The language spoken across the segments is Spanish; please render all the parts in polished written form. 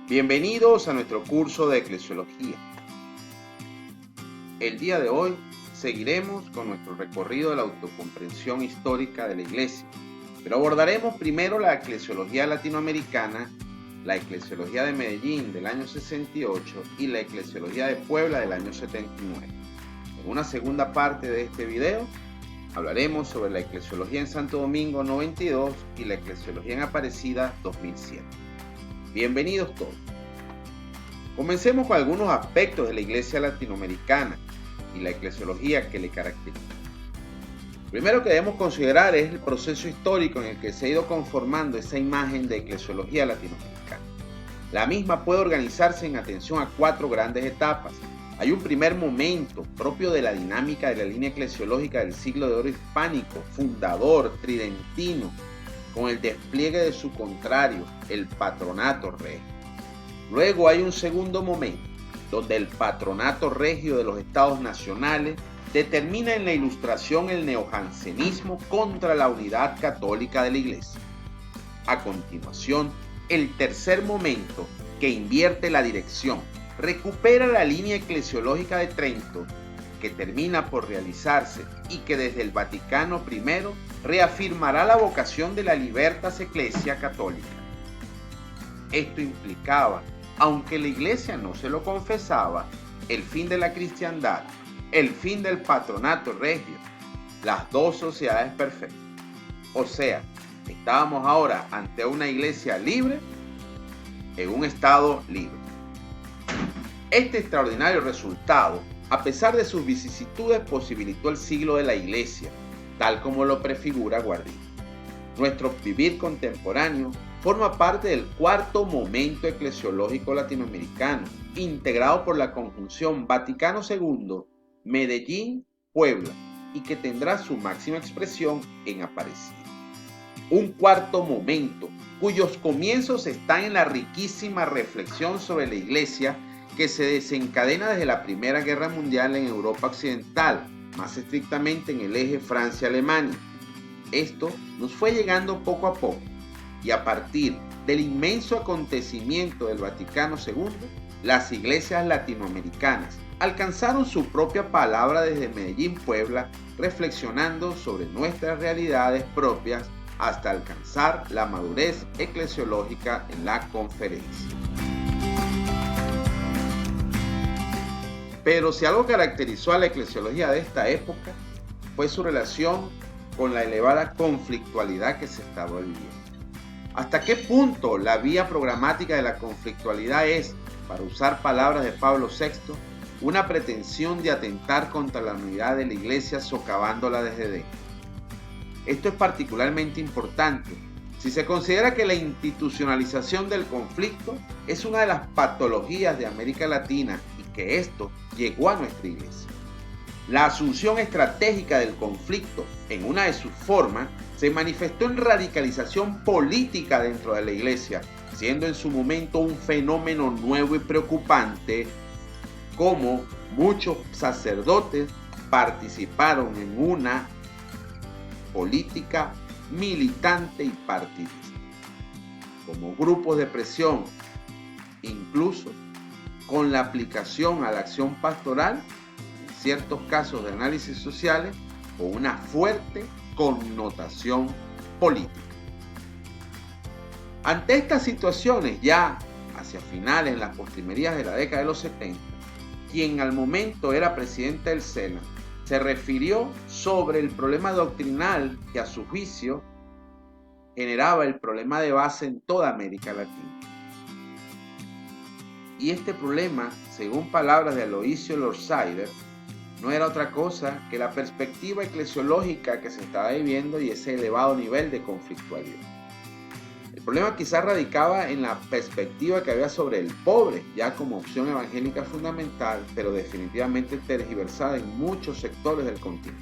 Bienvenidos a nuestro curso de Eclesiología. El día de hoy seguiremos con nuestro recorrido de la autocomprensión histórica de la Iglesia, pero abordaremos primero la eclesiología latinoamericana, la eclesiología de Medellín del año 68 y la eclesiología de Puebla del año 79. En una segunda parte de este video hablaremos sobre la eclesiología en Santo Domingo 92 y la eclesiología en Aparecida 2007. Bienvenidos todos. Comencemos con algunos aspectos de la Iglesia latinoamericana y la eclesiología que le caracteriza. Lo primero que debemos considerar es el proceso histórico en el que se ha ido conformando esa imagen de eclesiología latinoamericana. La misma puede organizarse en atención a 4 grandes etapas. Hay un primer momento propio de la dinámica de la línea eclesiológica del siglo de oro hispánico, fundador, tridentino, con el despliegue de su contrario, el patronato regio. Luego hay un segundo momento, donde el patronato regio de los estados nacionales determina en la Ilustración el neojansenismo contra la unidad católica de la Iglesia. A continuación, el tercer momento, que invierte la dirección, recupera la línea eclesiológica de Trento, que termina por realizarse y que desde el Vaticano I reafirmará la vocación de la Libertas Ecclesia Católica. Esto implicaba, aunque la Iglesia no se lo confesaba, el fin de la cristiandad, el fin del patronato regio, las dos sociedades perfectas. O sea, estábamos ahora ante una Iglesia libre en un Estado libre. Este extraordinario resultado, a pesar de sus vicisitudes, posibilitó el siglo de la Iglesia, tal como lo prefigura Guardini. Nuestro vivir contemporáneo forma parte del cuarto momento eclesiológico latinoamericano, integrado por la conjunción Vaticano II, Medellín, Puebla, y que tendrá su máxima expresión en Aparecida. Un cuarto momento cuyos comienzos están en la riquísima reflexión sobre la Iglesia que se desencadena desde la Primera Guerra Mundial en Europa Occidental, más estrictamente en el eje Francia-Alemania. Esto nos fue llegando poco a poco, y a partir del inmenso acontecimiento del Vaticano II, las iglesias latinoamericanas alcanzaron su propia palabra desde Medellín, Puebla, reflexionando sobre nuestras realidades propias hasta alcanzar la madurez eclesiológica en la conferencia. Pero si algo caracterizó a la eclesiología de esta época, fue su relación con la elevada conflictualidad que se estaba viviendo. ¿Hasta qué punto la vía programática de la conflictualidad es, para usar palabras de Pablo VI, una pretensión de atentar contra la unidad de la Iglesia socavándola desde dentro? Esto es particularmente importante si se considera que la institucionalización del conflicto es una de las patologías de América Latina y que esto llegó a nuestra Iglesia. La asunción estratégica del conflicto en una de sus formas se manifestó en radicalización política dentro de la Iglesia, siendo en su momento un fenómeno nuevo y preocupante, como muchos sacerdotes participaron en una política militante y partidista, como grupos de presión, incluso con la aplicación a la acción pastoral, en ciertos casos de análisis sociales, con una fuerte connotación política. Ante estas situaciones, ya hacia finales, en las postrimerías de la década de los 70, quien al momento era presidente del SENA, se refirió sobre el problema doctrinal que a su juicio generaba el problema de base en toda América Latina. Y este problema, según palabras de Aloysio Lortzeider, no era otra cosa que la perspectiva eclesiológica que se estaba viviendo y ese elevado nivel de conflictualidad. El problema quizás radicaba en la perspectiva que había sobre el pobre, ya como opción evangélica fundamental, pero definitivamente tergiversada en muchos sectores del continente.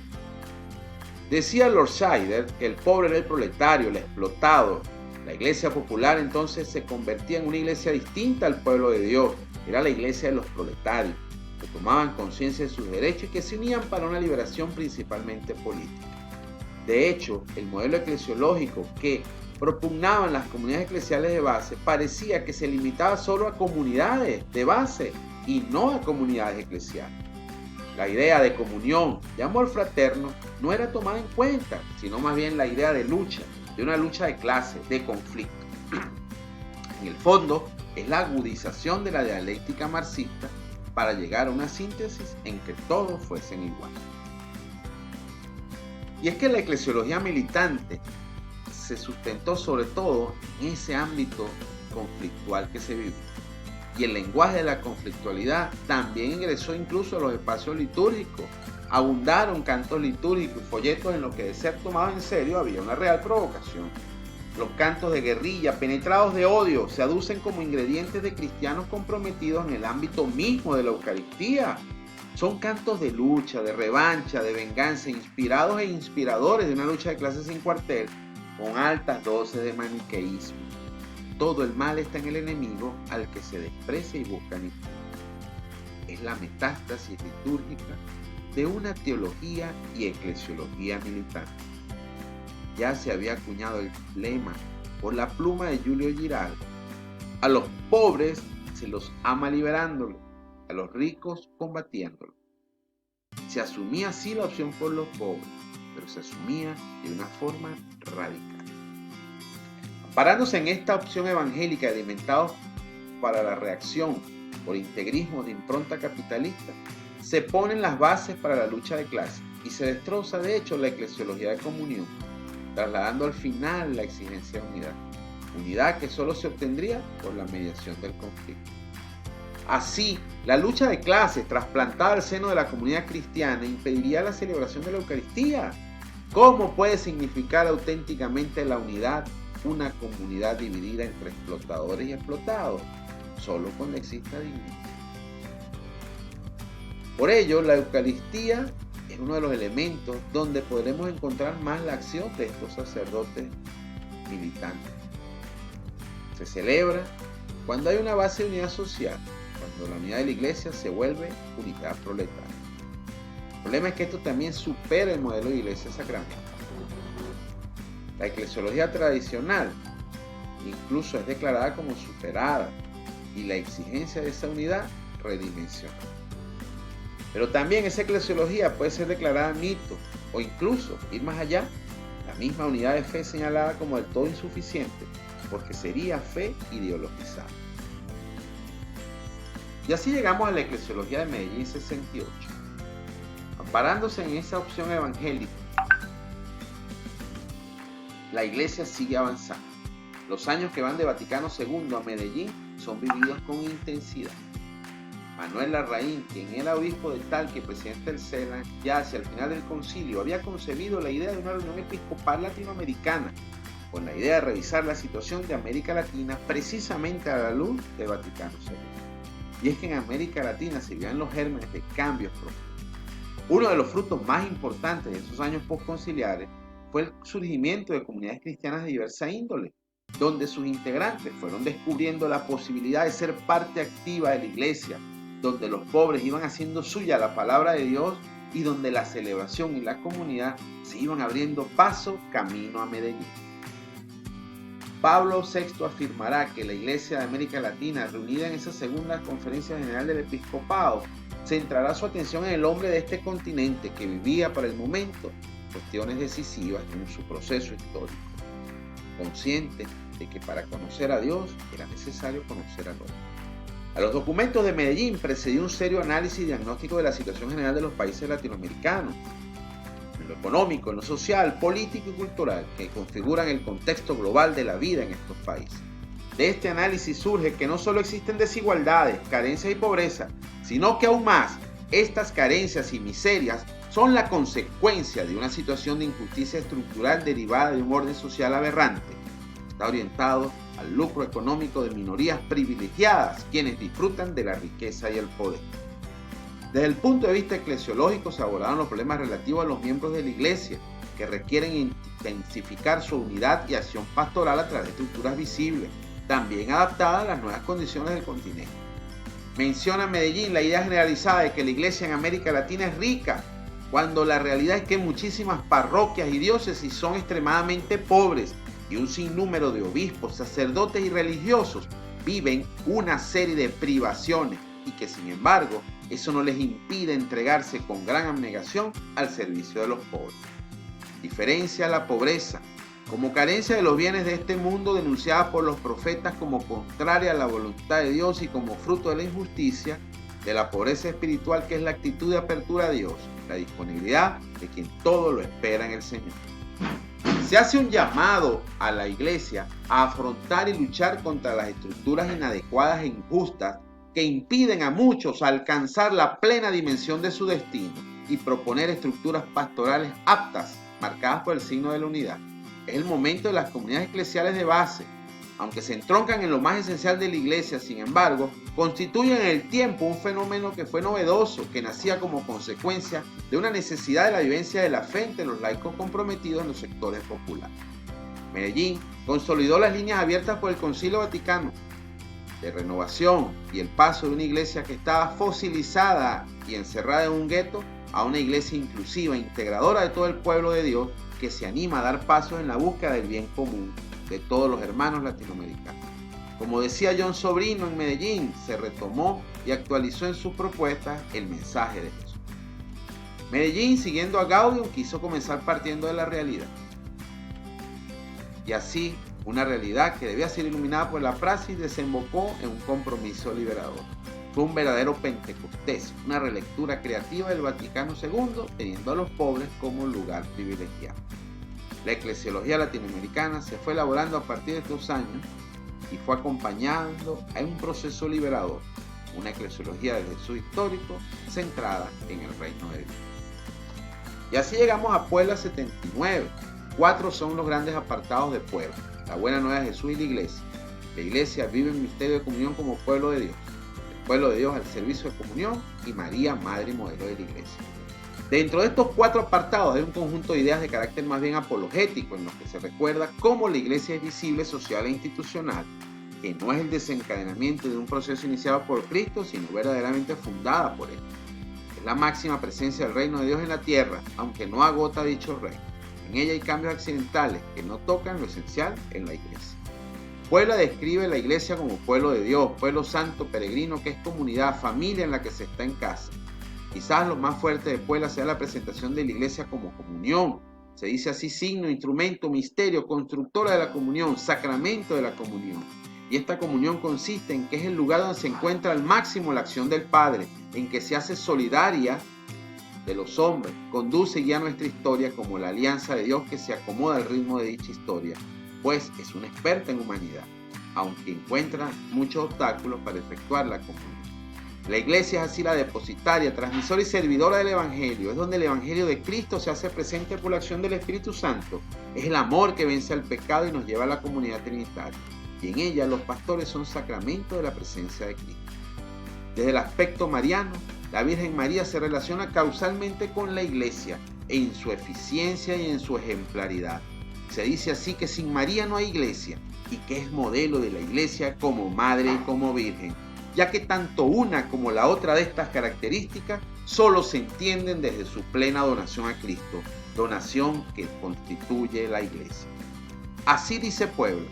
Decía Lortzeider que el pobre era el proletario, el explotado. La iglesia popular entonces se convertía en una iglesia distinta al pueblo de Dios. Era la iglesia de los proletarios, que tomaban conciencia de sus derechos y que se unían para una liberación principalmente política. De hecho, el modelo eclesiológico que propugnaban las comunidades eclesiales de base, parecía que se limitaba solo a comunidades de base y no a comunidades eclesiales. La idea de comunión, de amor fraterno, no era tomada en cuenta, sino más bien la idea de lucha, de una lucha de clases, de conflicto. En el fondo, es la agudización de la dialéctica marxista para llegar a una síntesis en que todos fuesen iguales. Y es que la eclesiología militante se sustentó sobre todo en ese ámbito conflictual que se vive. Y el lenguaje de la conflictualidad también ingresó incluso a los espacios litúrgicos. Abundaron cantos litúrgicos y folletos en los que, de ser tomados en serio, había una real provocación. Los cantos de guerrilla, penetrados de odio, se aducen como ingredientes de cristianos comprometidos en el ámbito mismo de la Eucaristía. Son cantos de lucha, de revancha, de venganza, inspirados e inspiradores de una lucha de clases sin cuartel, con altas dosis de maniqueísmo. Todo el mal está en el enemigo al que se desprecia y busca aniquilar. Es la metástasis litúrgica de una teología y eclesiología militante. Ya se había acuñado el lema por la pluma de Julio Giralt: a los pobres se los ama liberándolos, a los ricos combatiéndolos. Se asumía así la opción por los pobres, pero se asumía de una forma radical. Parándose en esta opción evangélica, alimentados para la reacción por integrismo de impronta capitalista, se ponen las bases para la lucha de clases y se destroza de hecho la eclesiología de comunión, trasladando al final la exigencia de unidad. Unidad que solo se obtendría por la mediación del conflicto. Así, la lucha de clases trasplantada al seno de la comunidad cristiana impediría la celebración de la Eucaristía. ¿Cómo puede significar auténticamente la unidad una comunidad dividida entre explotadores y explotados? Solo cuando exista dignidad. Por ello, la Eucaristía es uno de los elementos donde podremos encontrar más la acción de estos sacerdotes militantes. Se celebra cuando hay una base de unidad social, cuando la unidad de la iglesia se vuelve unidad proletaria. El problema es que esto también supera el modelo de iglesia sacramental. La eclesiología tradicional incluso es declarada como superada y la exigencia de esa unidad redimensionada. Pero también esa eclesiología puede ser declarada mito o incluso ir más allá, la misma unidad de fe señalada como del todo insuficiente, porque sería fe ideologizada. Y así llegamos a la eclesiología de Medellín 68. Amparándose en esa opción evangélica, la iglesia sigue avanzando. Los años que van de Vaticano II a Medellín son vividos con intensidad. Manuel Larraín, quien era obispo de Talca y presidente del CELAC, ya hacia el final del concilio había concebido la idea de una reunión episcopal latinoamericana, con la idea de revisar la situación de América Latina precisamente a la luz de Vaticano II. Y es que en América Latina se vivían los gérmenes de cambios profundos. Uno de los frutos más importantes de esos años postconciliares fue el surgimiento de comunidades cristianas de diversa índole, donde sus integrantes fueron descubriendo la posibilidad de ser parte activa de la iglesia, donde los pobres iban haciendo suya la palabra de Dios y donde la celebración y la comunidad se iban abriendo paso camino a Medellín. Pablo VI afirmará que la Iglesia de América Latina, reunida en esa segunda conferencia general del episcopado, centrará su atención en el hombre de este continente que vivía para el momento cuestiones decisivas en su proceso histórico, consciente de que para conocer a Dios era necesario conocer al hombre. A los documentos de Medellín precedió un serio análisis y diagnóstico de la situación general de los países latinoamericanos, en lo económico, en lo social, político y cultural, que configuran el contexto global de la vida en estos países. De este análisis surge que no solo existen desigualdades, carencias y pobreza, sino que aún más, estas carencias y miserias son la consecuencia de una situación de injusticia estructural derivada de un orden social aberrante. Está orientado al lucro económico de minorías privilegiadas, quienes disfrutan de la riqueza y el poder. Desde el punto de vista eclesiológico se abordaron los problemas relativos a los miembros de la iglesia, que requieren intensificar su unidad y acción pastoral a través de estructuras visibles, también adaptadas a las nuevas condiciones del continente. Menciona Medellín la idea generalizada de que la iglesia en América Latina es rica, cuando la realidad es que muchísimas parroquias y diócesis son extremadamente pobres y un sinnúmero de obispos, sacerdotes y religiosos viven una serie de privaciones y que sin embargo eso no les impide entregarse con gran abnegación al servicio de los pobres. Diferencia la pobreza como carencia de los bienes de este mundo denunciada por los profetas como contraria a la voluntad de Dios y como fruto de la injusticia, de la pobreza espiritual que es la actitud de apertura a Dios, la disponibilidad de quien todo lo espera en el Señor. Se hace un llamado a la iglesia a afrontar y luchar contra las estructuras inadecuadas e injustas que impiden a muchos alcanzar la plena dimensión de su destino y proponer estructuras pastorales aptas, marcadas por el signo de la unidad. Es el momento de las comunidades eclesiales de base, aunque se entroncan en lo más esencial de la iglesia, sin embargo, constituyen en el tiempo un fenómeno que fue novedoso, que nacía como consecuencia de una necesidad de la vivencia de la fe entre los laicos comprometidos en los sectores populares. Medellín consolidó las líneas abiertas por el Concilio Vaticano de renovación y el paso de una iglesia que estaba fosilizada y encerrada en un gueto a una iglesia inclusiva, integradora de todo el pueblo de Dios, que se anima a dar pasos en la búsqueda del bien común de todos los hermanos latinoamericanos. Como decía John Sobrino en Medellín, se retomó y actualizó en sus propuestas el mensaje de Jesús. Medellín, siguiendo a Gaudium, quiso comenzar partiendo de la realidad. Y así, una realidad que debía ser iluminada por la praxis desembocó en un compromiso liberador. Fue un verdadero Pentecostés, una relectura creativa del Vaticano II, teniendo a los pobres como lugar privilegiado. La eclesiología latinoamericana se fue elaborando a partir de estos años y fue acompañando a un proceso liberador, una eclesiología del Jesús histórico centrada en el reino de Dios. Y así llegamos a Puebla 79. 4 son los grandes apartados de Puebla: la Buena Nueva de Jesús y la Iglesia. La Iglesia vive en misterio de comunión como pueblo de Dios. El pueblo de Dios al servicio de comunión y María, madre y modelo de la Iglesia. Dentro de estos 4 apartados hay un conjunto de ideas de carácter más bien apologético en los que se recuerda cómo la Iglesia es visible, social e institucional, que no es el desencadenamiento de un proceso iniciado por Cristo, sino verdaderamente fundada por Él. Es la máxima presencia del reino de Dios en la tierra, aunque no agota dicho reino. En ella hay cambios accidentales que no tocan lo esencial en la Iglesia. Puebla describe la Iglesia como pueblo de Dios, pueblo santo, peregrino, que es comunidad, familia en la que se está en casa. Quizás lo más fuerte de Puebla sea la presentación de la Iglesia como comunión. Se dice así: signo, instrumento, misterio, constructora de la comunión, sacramento de la comunión. Y esta comunión consiste en que es el lugar donde se encuentra al máximo la acción del Padre, en que se hace solidaria de los hombres, conduce y guía nuestra historia como la alianza de Dios que se acomoda al ritmo de dicha historia, pues es una experta en humanidad, aunque encuentra muchos obstáculos para efectuar la comunión. La Iglesia es así la depositaria, transmisora y servidora del Evangelio. Es donde el Evangelio de Cristo se hace presente por la acción del Espíritu Santo. Es el amor que vence al pecado y nos lleva a la comunidad trinitaria. Y en ella los pastores son sacramento de la presencia de Cristo. Desde el aspecto mariano, la Virgen María se relaciona causalmente con la Iglesia en su eficiencia y en su ejemplaridad. Se dice así que sin María no hay Iglesia y que es modelo de la Iglesia como madre y como virgen, ya que tanto una como la otra de estas características solo se entienden desde su plena donación a Cristo, donación que constituye la Iglesia. Así dice Puebla: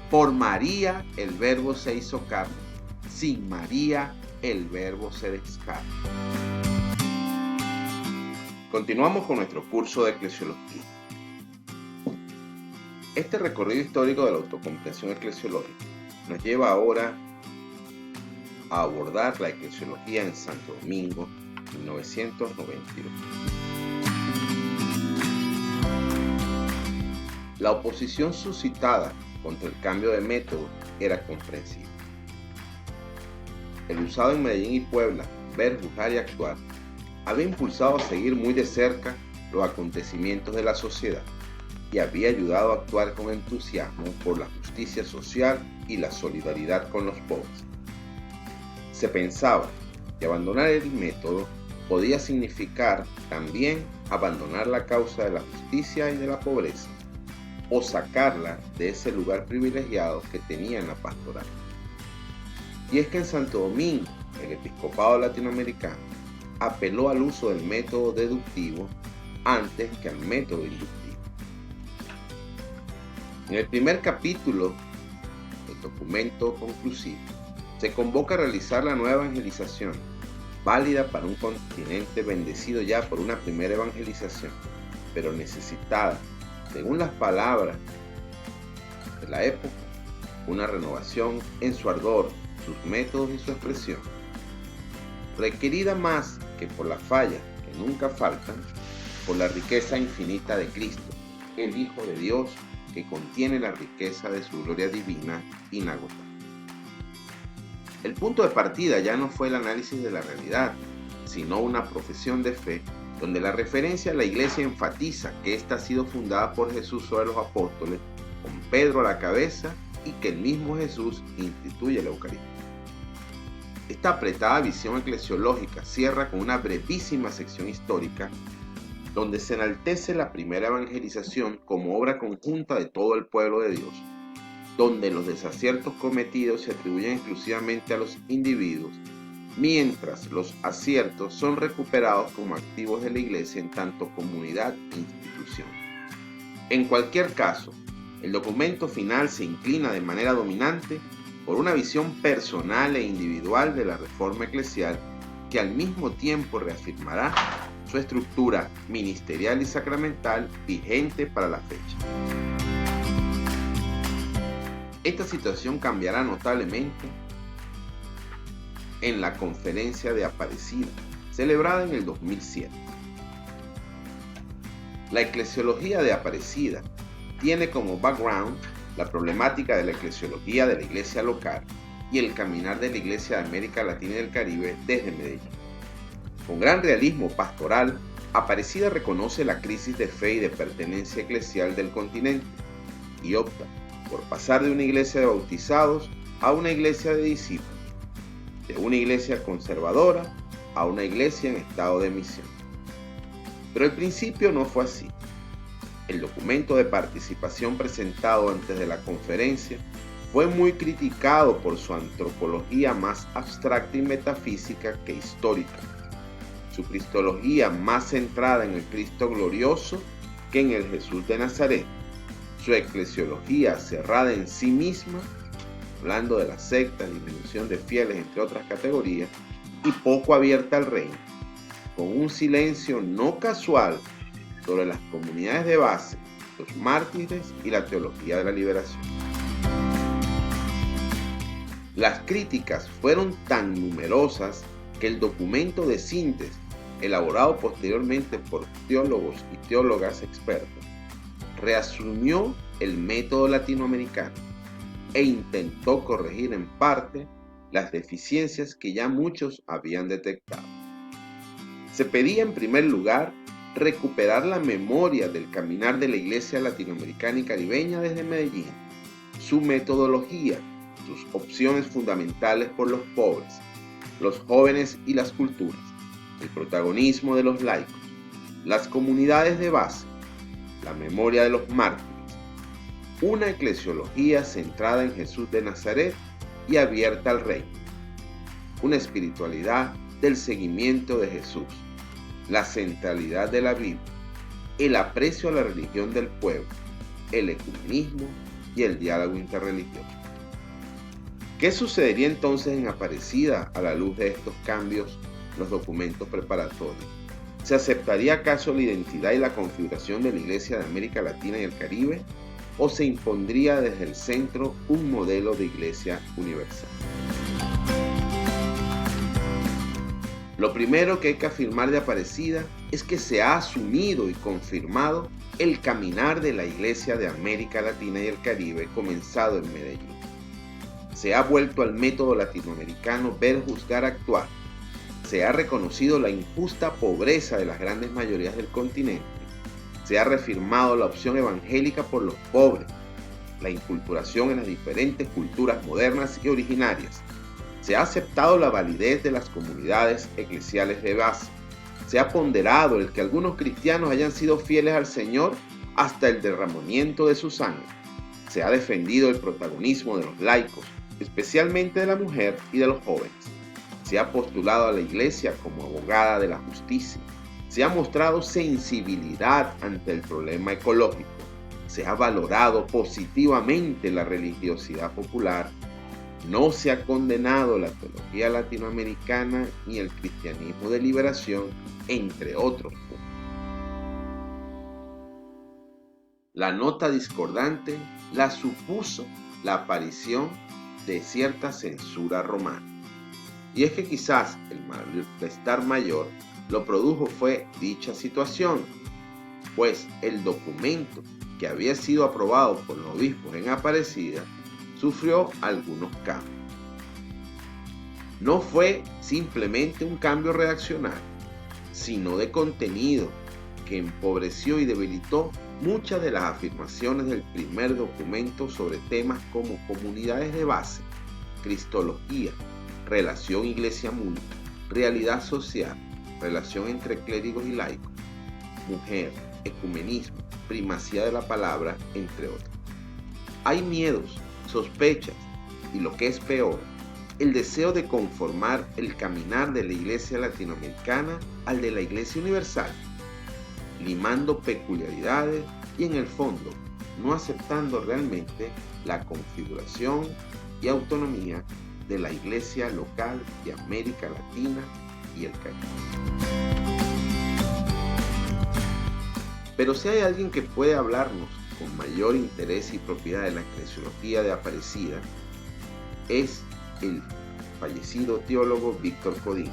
por María el Verbo se hizo carne, sin María el Verbo se descarna. Continuamos con nuestro curso de eclesiología. Este recorrido histórico de la autocomprensión eclesiológica nos lleva ahora a abordar la eclesiología en Santo Domingo, 1992. La oposición suscitada contra el cambio de método era comprensible. El usado en Medellín y Puebla, ver, juzgar y actuar, había impulsado a seguir muy de cerca los acontecimientos de la sociedad y había ayudado a actuar con entusiasmo por la justicia social y la solidaridad con los pobres. Se pensaba que abandonar el método podía significar también abandonar la causa de la justicia y de la pobreza, o sacarla de ese lugar privilegiado que tenía en la pastoral. Y es que en Santo Domingo, el episcopado latinoamericano apeló al uso del método deductivo antes que al método inductivo. En el primer capítulo del documento conclusivo, se convoca a realizar la nueva evangelización, válida para un continente bendecido ya por una primera evangelización, pero necesitada, según las palabras de la época, una renovación en su ardor, sus métodos y su expresión, requerida más que por las fallas que nunca faltan, por la riqueza infinita de Cristo, el Hijo de Dios, que contiene la riqueza de su gloria divina inagotable. El punto de partida ya no fue el análisis de la realidad, sino una profesión de fe, donde la referencia a la iglesia enfatiza que ésta ha sido fundada por Jesús sobre los apóstoles, con Pedro a la cabeza, y que el mismo Jesús instituye la Eucaristía. Esta apretada visión eclesiológica cierra con una brevísima sección histórica donde se enaltece la primera evangelización como obra conjunta de todo el pueblo de Dios, donde los desaciertos cometidos se atribuyen exclusivamente a los individuos, mientras los aciertos son recuperados como activos de la Iglesia en tanto comunidad e institución. En cualquier caso, el documento final se inclina de manera dominante por una visión personal e individual de la reforma eclesial que al mismo tiempo reafirmará su estructura ministerial y sacramental vigente para la fecha. Esta situación cambiará notablemente en la Conferencia de Aparecida, celebrada en el 2007. La eclesiología de Aparecida tiene como background la problemática de la eclesiología de la iglesia local y el caminar de la Iglesia de América Latina y del Caribe desde Medellín. Con gran realismo pastoral, Aparecida reconoce la crisis de fe y de pertenencia eclesial del continente y opta por pasar de una iglesia de bautizados a una iglesia de discípulos, de una iglesia conservadora a una iglesia en estado de misión. Pero al principio no fue así. El documento de participación presentado antes de la conferencia fue muy criticado por su antropología más abstracta y metafísica que histórica, su cristología más centrada en el Cristo glorioso que en el Jesús de Nazaret, su eclesiología cerrada en sí misma, hablando de las sectas, disminución de fieles, entre otras categorías, y poco abierta al reino, con un silencio no casual sobre las comunidades de base, los mártires y la teología de la liberación. Las críticas fueron tan numerosas que el documento de síntesis, elaborado posteriormente por teólogos y teólogas expertos, reasumió el método latinoamericano e intentó corregir en parte las deficiencias que ya muchos habían detectado. Se pedía en primer lugar recuperar la memoria del caminar de la Iglesia latinoamericana y caribeña desde Medellín, su metodología, sus opciones fundamentales por los pobres, los jóvenes y las culturas, el protagonismo de los laicos, las comunidades de base, la memoria de los mártires, una eclesiología centrada en Jesús de Nazaret y abierta al reino, una espiritualidad del seguimiento de Jesús, la centralidad de la Biblia, el aprecio a la religión del pueblo, el ecumenismo y el diálogo interreligioso. ¿Qué sucedería entonces en Aparecida a la luz de estos cambios en los documentos preparatorios? ¿Se aceptaría acaso la identidad y la configuración de la Iglesia de América Latina y el Caribe? ¿O se impondría desde el centro un modelo de iglesia universal? Lo primero que hay que afirmar de Aparecida es que se ha asumido y confirmado el caminar de la Iglesia de América Latina y el Caribe comenzado en Medellín. Se ha vuelto al método latinoamericano ver, juzgar, actuar. Se ha reconocido la injusta pobreza de las grandes mayorías del continente. Se ha reafirmado la opción evangélica por los pobres, la inculturación en las diferentes culturas modernas y originarias. Se ha aceptado la validez de las comunidades eclesiales de base. Se ha ponderado el que algunos cristianos hayan sido fieles al Señor hasta el derramamiento de su sangre. Se ha defendido el protagonismo de los laicos, especialmente de la mujer y de los jóvenes. Se ha postulado a la Iglesia como abogada de la justicia. Se ha mostrado sensibilidad ante el problema ecológico. se ha valorado positivamente la religiosidad popular, no se ha condenado la teología latinoamericana ni el cristianismo de liberación, entre otros puntos. La nota discordante la supuso la aparición de cierta censura romana. Y es que quizás el malestar mayor lo produjo fue dicha situación, pues el documento que había sido aprobado por los obispos en Aparecida sufrió algunos cambios. No fue simplemente un cambio redaccional, sino de contenido que empobreció y debilitó muchas de las afirmaciones del primer documento sobre temas como comunidades de base, cristología, relación iglesia-mundo, realidad social, relación entre clérigos y laicos, mujer, ecumenismo, primacía de la palabra, entre otros. Hay miedos, sospechas y, lo que es peor, el deseo de conformar el caminar de la Iglesia latinoamericana al de la Iglesia universal, limando peculiaridades y en el fondo no aceptando realmente la configuración y autonomía de la Iglesia local de América Latina y el Caribe. Pero si hay alguien que puede hablarnos con mayor interés y propiedad de la eclesiología de Aparecida, es el fallecido teólogo Víctor Codina.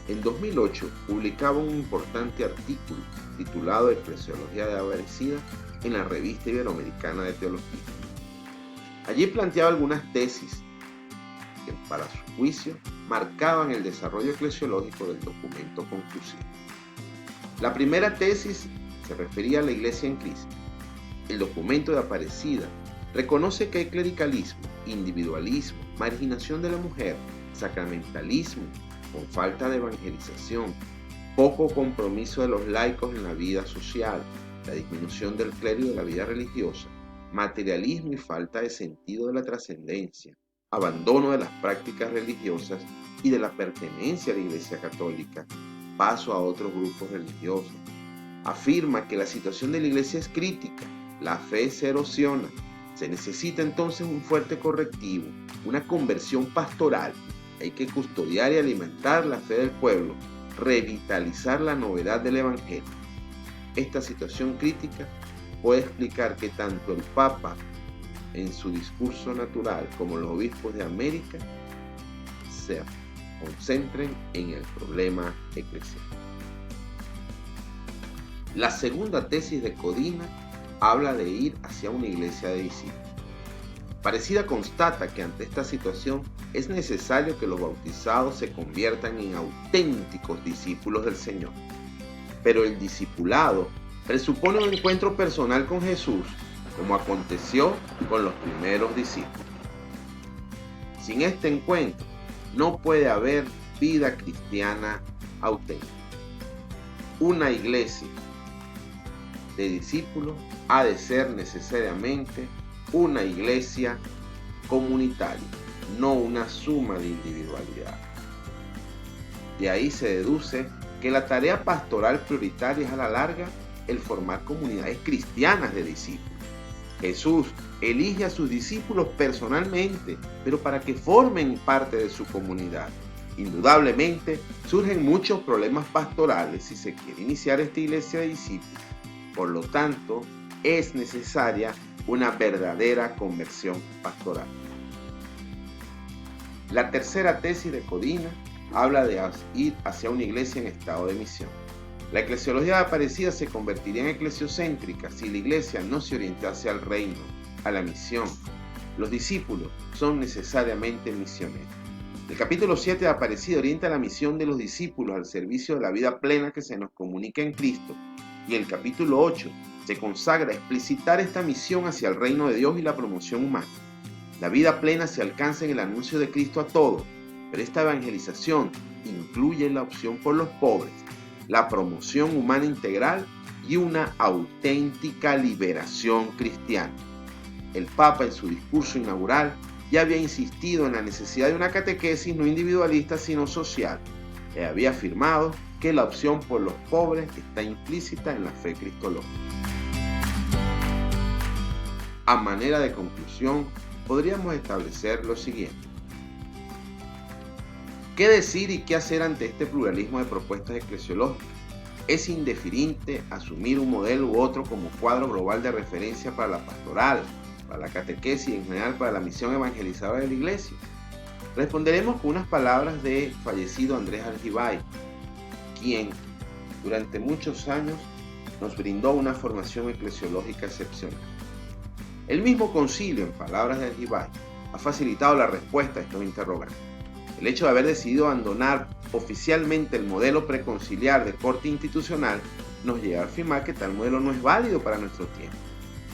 En 2008 publicaba un importante artículo titulado Eclesiología de Aparecida en la Revista Iberoamericana de Teología. Allí planteaba algunas tesis que, para su juicio, marcaban el desarrollo eclesiológico del documento conclusivo. La primera tesis se refería a la Iglesia en crisis. El documento de Aparecida reconoce que hay clericalismo, individualismo, marginación de la mujer, sacramentalismo, con falta de evangelización, poco compromiso de los laicos en la vida social, la disminución del clero y de la vida religiosa, materialismo y falta de sentido de la trascendencia, abandono de las prácticas religiosas y de la pertenencia a la Iglesia Católica, paso a otros grupos religiosos. Afirma que la situación de la Iglesia es crítica, la fe se erosiona, se necesita entonces un fuerte correctivo, una conversión pastoral. Hay que custodiar y alimentar la fe del pueblo, revitalizar la novedad del Evangelio. Esta situación crítica puede explicar que tanto el Papa en su discurso natural como los obispos de América se concentren en el problema eclesial. La segunda tesis de Codina habla de ir hacia una iglesia de discípulos. Aparecida constata que ante esta situación es necesario que los bautizados se conviertan en auténticos discípulos del Señor. Pero el discipulado presupone un encuentro personal con Jesús, como aconteció con los primeros discípulos. Sin este encuentro no puede haber vida cristiana auténtica. Una iglesia de discípulos ha de ser necesariamente una iglesia comunitaria, no una suma de individualidad. De ahí se deduce que la tarea pastoral prioritaria es a la larga el formar comunidades cristianas de discípulos. Jesús elige a sus discípulos personalmente, pero para que formen parte de su comunidad. Indudablemente surgen muchos problemas pastorales si se quiere iniciar esta iglesia de discípulos. Por lo tanto, es necesaria una verdadera conversión pastoral. La tercera tesis de Codina habla de ir hacia una iglesia en estado de misión. La eclesiología de Aparecida se convertiría en eclesiocéntrica si la iglesia no se orientase al reino, a la misión. Los discípulos son necesariamente misioneros. El capítulo 7 de Aparecida orienta la misión de los discípulos al servicio de la vida plena que se nos comunica en Cristo. Y el capítulo 8 se consagra a explicitar esta misión hacia el reino de Dios y la promoción humana. La vida plena se alcanza en el anuncio de Cristo a todos, pero esta evangelización incluye la opción por los pobres, la promoción humana integral y una auténtica liberación cristiana. El Papa en su discurso inaugural ya había insistido en la necesidad de una catequesis no individualista sino social. Había afirmado que la opción por los pobres está implícita en la fe cristológica. A manera de conclusión, podríamos establecer lo siguiente. ¿Qué decir y qué hacer ante este pluralismo de propuestas eclesiológicas? Es indeferible asumir un modelo u otro como cuadro global de referencia para la pastoral, para la catequesis y en general para la misión evangelizadora de la Iglesia. Responderemos con unas palabras de fallecido Andrés Aljibay, quien durante muchos años nos brindó una formación eclesiológica excepcional. El mismo concilio, en palabras de Aljibay, ha facilitado la respuesta a estos interrogantes. El hecho de haber decidido abandonar oficialmente el modelo preconciliar de corte institucional nos lleva a afirmar que tal modelo no es válido para nuestro tiempo.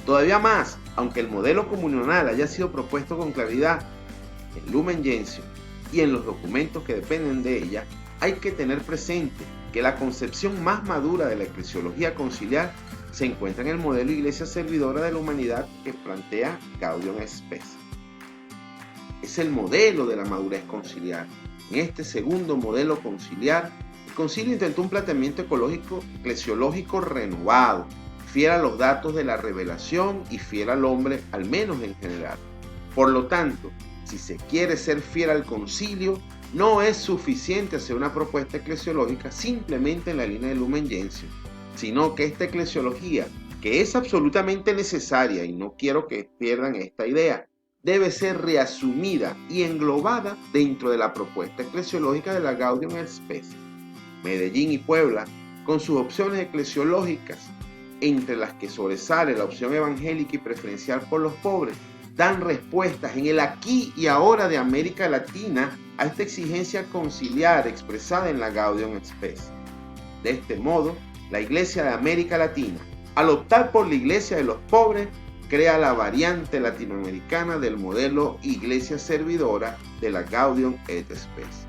Todavía más, aunque el modelo comunional haya sido propuesto con claridad en Lumen Gentium y en los documentos que dependen de ella, hay que tener presente que la concepción más madura de la eclesiología conciliar se encuentra en el modelo Iglesia Servidora de la Humanidad que plantea Gaudium et Spes. Es el modelo de la madurez conciliar. En este segundo modelo conciliar, el concilio intentó un planteamiento eclesiológico renovado, fiel a los datos de la revelación y fiel al hombre, al menos en general. Por lo tanto, si se quiere ser fiel al concilio, no es suficiente hacer una propuesta eclesiológica simplemente en la línea de Lumen Gentium, sino que esta eclesiología, que es absolutamente necesaria, y no quiero que pierdan esta idea, debe ser reasumida y englobada dentro de la propuesta eclesiológica de la Gaudium et Spes. Medellín y Puebla, con sus opciones eclesiológicas, entre las que sobresale la opción evangélica y preferencial por los pobres, dan respuestas en el aquí y ahora de América Latina a esta exigencia conciliar expresada en la Gaudium et Spes. De este modo, la Iglesia de América Latina, al optar por la Iglesia de los pobres, crea la variante latinoamericana del modelo Iglesia Servidora de la Gaudium et Spes.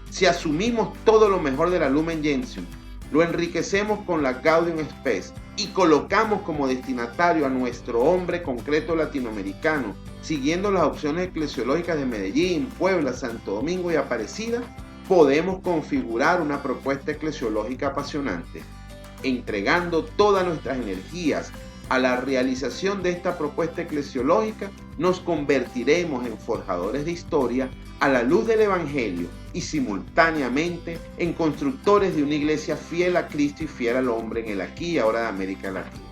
Si asumimos todo lo mejor de la Lumen Gentium, lo enriquecemos con la Gaudium et Spes y colocamos como destinatario a nuestro hombre concreto latinoamericano, siguiendo las opciones eclesiológicas de Medellín, Puebla, Santo Domingo y Aparecida, podemos configurar una propuesta eclesiológica apasionante. Entregando todas nuestras energías a la realización de esta propuesta eclesiológica, nos convertiremos en forjadores de historia a la luz del Evangelio y simultáneamente en constructores de una iglesia fiel a Cristo y fiel al hombre en el aquí y ahora de América Latina.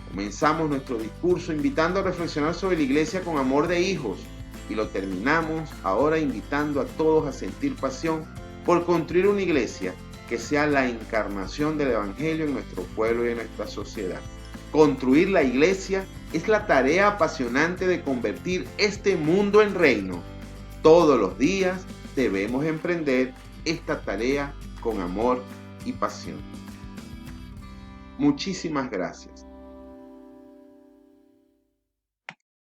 Comenzamos nuestro discurso invitando a reflexionar sobre la iglesia con amor de hijos y lo terminamos ahora invitando a todos a sentir pasión por construir una iglesia que sea la encarnación del Evangelio en nuestro pueblo y en nuestra sociedad. Construir la iglesia es la tarea apasionante de convertir este mundo en reino. Todos los días debemos emprender esta tarea con amor y pasión. Muchísimas gracias.